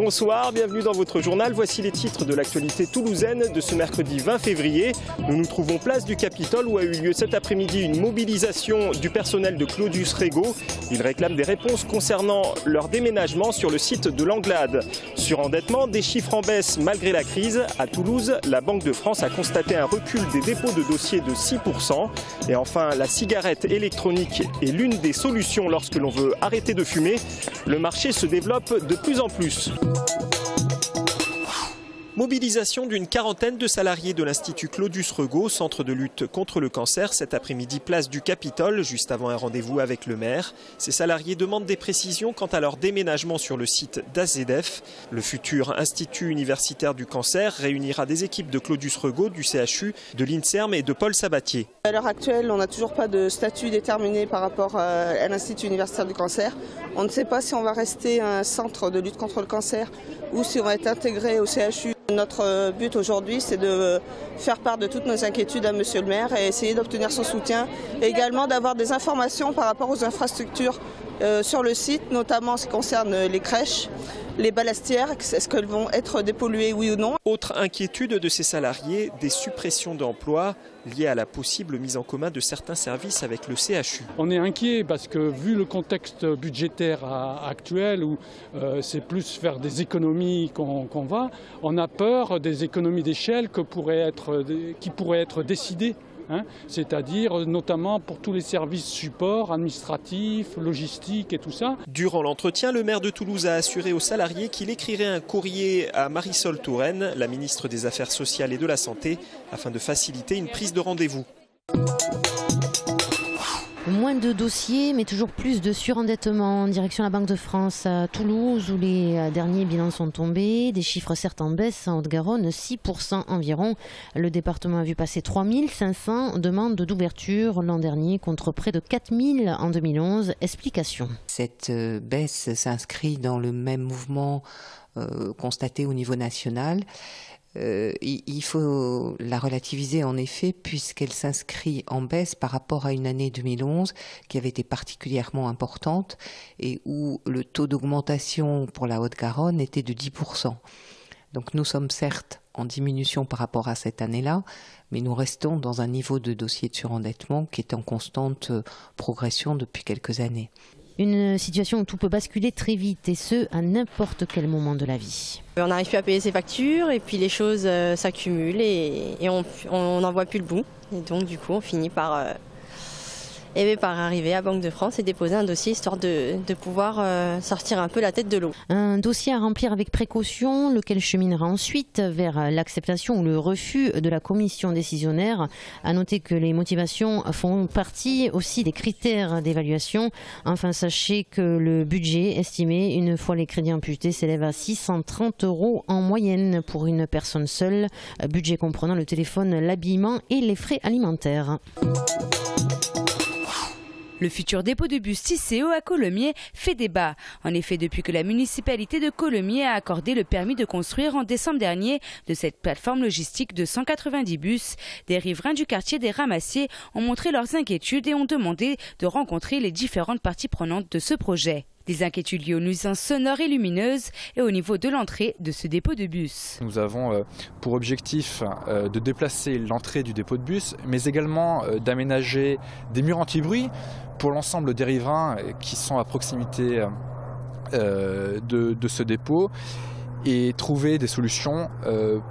Bonsoir, bienvenue dans votre journal. Voici les titres de l'actualité toulousaine de ce mercredi 20 février. Nous nous trouvons place du Capitole où a eu lieu cet après-midi une mobilisation du personnel de Claudius Regaud. Ils réclament des réponses concernant leur déménagement sur le site de l'Anglade. Surendettement, des chiffres en baisse malgré la crise. À Toulouse, la Banque de France a constaté un recul des dépôts de dossiers de 6%. Et enfin, la cigarette électronique est l'une des solutions lorsque l'on veut arrêter de fumer. Le marché se développe de plus en plus. Mobilisation d'une quarantaine de salariés de l'Institut Claudius Regaud, centre de lutte contre le cancer, cet après-midi place du Capitole, juste avant un rendez-vous avec le maire. Ces salariés demandent des précisions quant à leur déménagement sur le site d'AZF. Le futur Institut universitaire du cancer réunira des équipes de Claudius Regaud, du CHU, de l'INSERM et de Paul Sabatier. À l'heure actuelle, on n'a toujours pas de statut déterminé par rapport à l'Institut universitaire du cancer. On ne sait pas si on va rester un centre de lutte contre le cancer ou si on va être intégré au CHU. Notre but aujourd'hui, c'est de faire part de toutes nos inquiétudes à Monsieur le maire et essayer d'obtenir son soutien. Et également d'avoir des informations par rapport aux infrastructures sur le site, notamment en ce qui concerne les crèches, les ballastières, est-ce qu'elles vont être dépolluées, oui ou non. Autre inquiétude de ces salariés, des suppressions d'emplois liées à la possible mise en commun de certains services avec le CHU. On est inquiet parce que vu le contexte budgétaire actuel où c'est plus faire des économies qu'on va, on a peur des économies d'échelle qui pourraient être décidées. C'est-à-dire notamment pour tous les services supports administratifs, logistiques et tout ça. Durant l'entretien, le maire de Toulouse a assuré aux salariés qu'il écrirait un courrier à Marisol Touraine, la ministre des Affaires sociales et de la Santé, afin de faciliter une prise de rendez-vous. Moins de dossiers, mais toujours plus de surendettement en direction de la Banque de France à Toulouse, où les derniers bilans sont tombés. Des chiffres certes en baisse en Haute-Garonne, 6% environ. Le département a vu passer 3500 demandes d'ouverture l'an dernier contre près de 4000 en 2011. Explication. Cette baisse s'inscrit dans le même mouvement constaté au niveau national. Il faut la relativiser en effet puisqu'elle s'inscrit en baisse par rapport à une année 2011 qui avait été particulièrement importante et où le taux d'augmentation pour la Haute-Garonne était de 10%. Donc nous sommes certes en diminution par rapport à cette année-là, mais nous restons dans un niveau de dossier de surendettement qui est en constante progression depuis quelques années. Une situation où tout peut basculer très vite et ce, à n'importe quel moment de la vie. On n'arrive plus à payer ses factures et puis les choses s'accumulent et on n'en voit plus le bout. Et donc du coup on finit par arriver à Banque de France et déposer un dossier histoire de pouvoir sortir un peu la tête de l'eau. Un dossier à remplir avec précaution, lequel cheminera ensuite vers l'acceptation ou le refus de la commission décisionnaire. À noter que les motivations font partie aussi des critères d'évaluation. Enfin, sachez que le budget estimé, une fois les crédits imputés, s'élève à 630 € en moyenne pour une personne seule. Budget comprenant le téléphone, l'habillement et les frais alimentaires. Le futur dépôt de bus Tisséo à Colomiers fait débat. En effet, depuis que la municipalité de Colomiers a accordé le permis de construire en décembre dernier de cette plateforme logistique de 190 bus, des riverains du quartier des Ramassiers ont montré leurs inquiétudes et ont demandé de rencontrer les différentes parties prenantes de ce projet. Des inquiétudes liées aux nuisances sonores et lumineuses et au niveau de l'entrée de ce dépôt de bus. Nous avons pour objectif de déplacer l'entrée du dépôt de bus, mais également d'aménager des murs anti-bruit pour l'ensemble des riverains qui sont à proximité de ce dépôt et trouver des solutions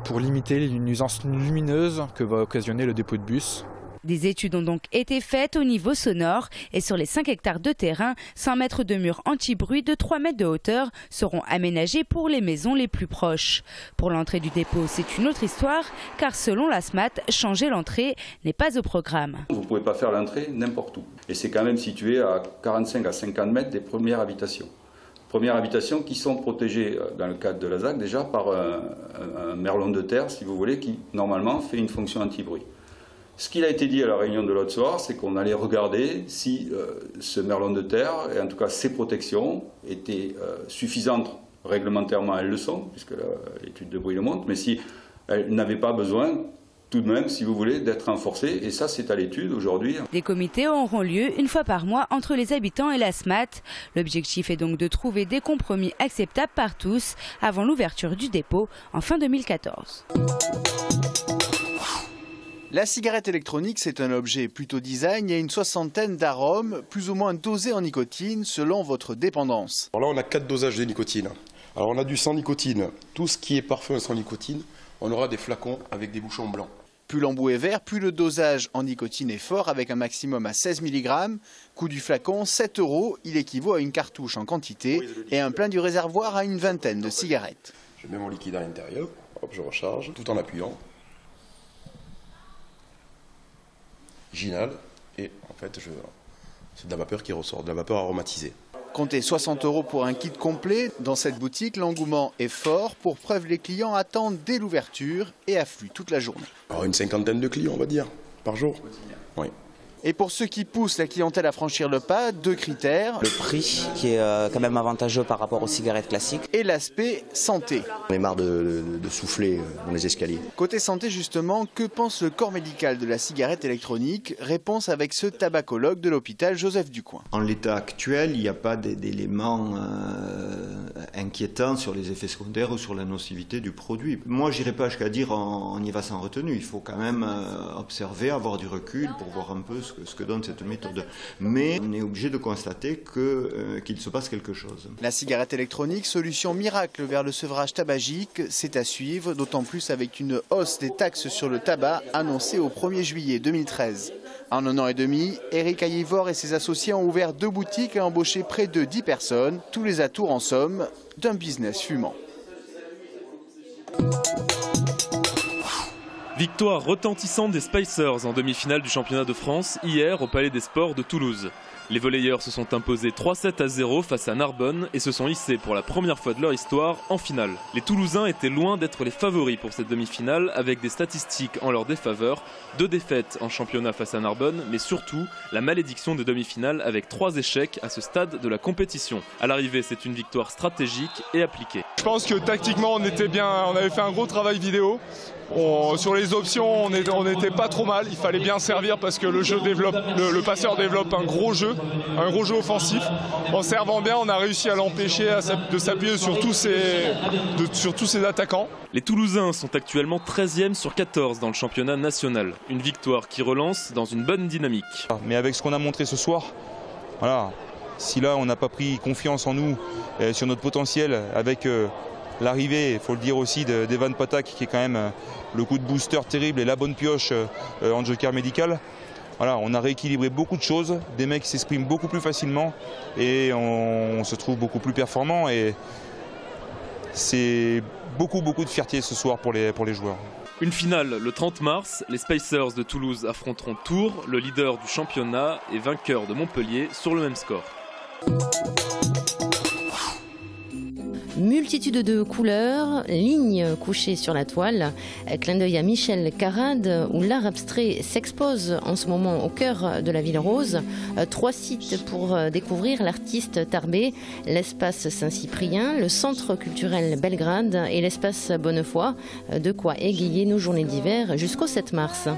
pour limiter les nuisances lumineuses que va occasionner le dépôt de bus. Des études ont donc été faites au niveau sonore et sur les 5 hectares de terrain, 100 mètres de murs anti-bruit de 3 mètres de hauteur seront aménagés pour les maisons les plus proches. Pour l'entrée du dépôt, c'est une autre histoire car selon la SMAT, changer l'entrée n'est pas au programme. Vous ne pouvez pas faire l'entrée n'importe où. Et c'est quand même situé à 45 à 50 mètres des premières habitations. Premières habitations qui sont protégées dans le cadre de la ZAC déjà par un merlon de terre, si vous voulez, qui normalement fait une fonction anti-bruit. Ce qu'il a été dit à la réunion de l'autre soir, c'est qu'on allait regarder si ce merlon de terre, et en tout cas ses protections, étaient suffisantes. Réglementairement, elles le sont, puisque l'étude de bruit le montre, mais si elles n'avaient pas besoin tout de même, si vous voulez, d'être renforcé. Et ça, c'est à l'étude aujourd'hui. Des comités auront lieu une fois par mois entre les habitants et la SMAT. L'objectif est donc de trouver des compromis acceptables par tous avant l'ouverture du dépôt en fin 2014. La cigarette électronique, c'est un objet plutôt design. Il y a une soixantaine d'arômes, plus ou moins dosés en nicotine selon votre dépendance. Alors là, on a 4 dosages de nicotine. Alors on a du sans nicotine. Tout ce qui est parfum sans nicotine, on aura des flacons avec des bouchons blancs. Plus l'embout est vert, plus le dosage en nicotine est fort, avec un maximum à 16 mg. Coût du flacon, 7 €. Il équivaut à une cartouche en quantité et un plein du réservoir à une vingtaine de cigarettes. Je mets mon liquide à l'intérieur, hop, je recharge, tout en appuyant. J'inhale et en fait, c'est de la vapeur qui ressort, de la vapeur aromatisée. Comptez 60 € pour un kit complet. Dans cette boutique, l'engouement est fort. Pour preuve, les clients attendent dès l'ouverture et affluent toute la journée. Alors une cinquantaine de clients, on va dire, par jour. Oui. Et pour ceux qui poussent la clientèle à franchir le pas, 2 critères. Le prix qui est quand même avantageux par rapport aux cigarettes classiques. Et l'aspect santé. On est marre de souffler dans les escaliers. Côté santé justement, que pense le corps médical de la cigarette électronique? Réponse avec ce tabacologue de l'hôpital Joseph Ducoing. En l'état actuel, il n'y a pas d'éléments inquiétants sur les effets secondaires ou sur la nocivité du produit. Moi, je n'irai pas jusqu'à dire on y va sans retenue. Il faut quand même observer, avoir du recul pour voir un peu ce que donne cette méthode. Mais on est obligé de constater qu'il se passe quelque chose. La cigarette électronique, solution miracle vers le sevrage tabagique, c'est à suivre, d'autant plus avec une hausse des taxes sur le tabac annoncée au 1er juillet 2013. En 1 an et demi, Éric Aillivor et ses associés ont ouvert 2 boutiques et embauché près de 10 personnes. Tous les atours en somme d'un business fumant. Victoire retentissante des Spicers en demi-finale du championnat de France hier au Palais des Sports de Toulouse. Les volleyeurs se sont imposés 3-7-0 face à Narbonne et se sont hissés pour la première fois de leur histoire en finale. Les Toulousains étaient loin d'être les favoris pour cette demi-finale avec des statistiques en leur défaveur, 2 défaites en championnat face à Narbonne, mais surtout la malédiction des demi-finales avec 3 échecs à ce stade de la compétition. À l'arrivée, c'est une victoire stratégique et appliquée. Je pense que tactiquement on était bien, on avait fait un gros travail vidéo. Sur les options, on n'était pas trop mal. Il fallait bien servir parce que le passeur développe un gros jeu offensif. En servant bien, on a réussi à l'empêcher de s'appuyer sur tous ses attaquants. Les Toulousains sont actuellement 13e sur 14 dans le championnat national. Une victoire qui relance dans une bonne dynamique. Mais avec ce qu'on a montré ce soir, voilà, si là on n'a pas pris confiance en nous, sur notre potentiel, avec l'arrivée, il faut le dire aussi, d'Evan Patak, qui est quand même le coup de booster terrible et la bonne pioche en joker médical. Voilà, on a rééquilibré beaucoup de choses, des mecs qui s'expriment beaucoup plus facilement et on se trouve beaucoup plus performant. Et c'est beaucoup de fierté ce soir pour les joueurs. Une finale le 30 mars, les Spicers de Toulouse affronteront Tours, le leader du championnat et vainqueur de Montpellier sur le même score. Multitude de couleurs, lignes couchées sur la toile, clin d'œil à Michel Carrade où l'art abstrait s'expose en ce moment au cœur de la Ville Rose. 3 sites pour découvrir l'artiste Tarbé, l'espace Saint-Cyprien, le centre culturel Belgrade et l'espace Bonnefoy. De quoi égayer nos journées d'hiver jusqu'au 7 mars.